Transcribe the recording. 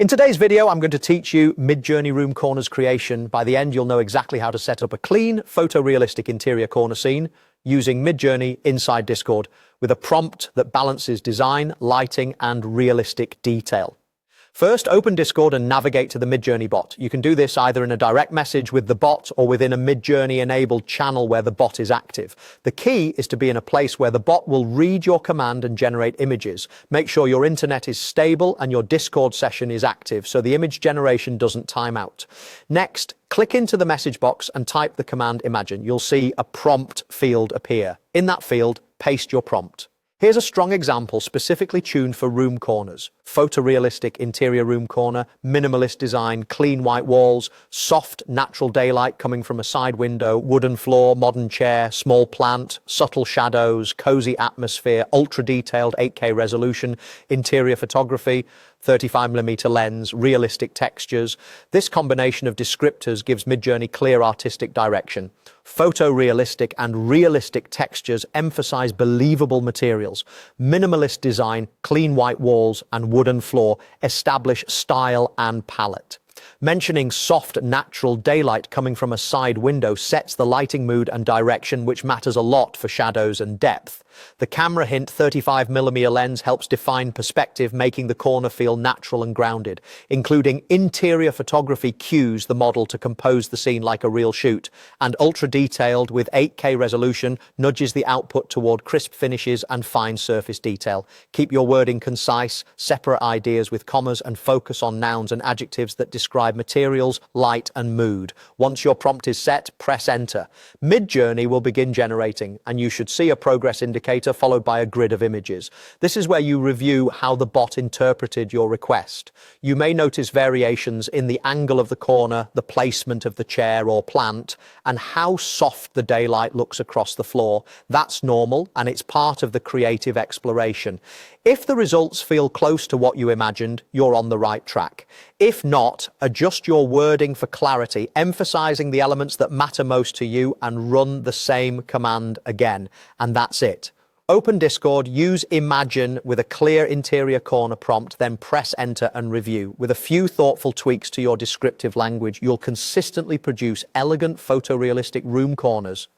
In today's video, I'm going to teach you Midjourney room corners creation. By the end, you'll know exactly how to set up a clean, photorealistic interior corner scene using Midjourney inside Discord with a prompt that balances design, lighting, and realistic detail. First, open Discord and navigate to the Midjourney bot. You can do this either in a direct message with the bot or within a Midjourney-enabled channel where the bot is active. The key is to be in a place where the bot will read your command and generate images. Make sure your internet is stable and your Discord session is active so the image generation doesn't time out. Next, click into the message box and type the command imagine. You'll see a prompt field appear. In that field, paste your prompt. Here's a strong example specifically tuned for room corners. Photorealistic interior room corner, minimalist design, clean white walls, soft natural daylight coming from a side window, wooden floor, modern chair, small plant, subtle shadows, cozy atmosphere, ultra-detailed 8K resolution, interior photography, 35mm lens, realistic textures. This combination of descriptors gives Midjourney clear artistic direction. Photorealistic and realistic textures emphasize believable materials. Minimalist design, clean white walls, and wooden floor establish style and palette. Mentioning soft, natural daylight coming from a side window sets the lighting mood and direction, which matters a lot for shadows and depth. The camera hint 35mm lens helps define perspective, making the corner feel natural and grounded. Including interior photography cues the model to compose the scene like a real shoot. And ultra-detailed with 8K resolution nudges the output toward crisp finishes and fine surface detail. Keep your wording concise, separate ideas with commas, and focus on nouns and adjectives that describe materials, light, and mood. Once your prompt is set, press enter. Midjourney will begin generating, and you should see a progress indicator followed by a grid of images. This is where you review how the bot interpreted your request. You may notice variations in the angle of the corner, the placement of the chair or plant, and how soft the daylight looks across the floor. That's normal, and it's part of the creative exploration. If the results feel close to what you imagined, you're on the right track. If not, adjust your wording for clarity, emphasizing the elements that matter most to you, and run the same command again. And that's it. Open Discord, use Imagine with a clear interior corner prompt, then press enter and review. With a few thoughtful tweaks to your descriptive language, you'll consistently produce elegant photorealistic room corners.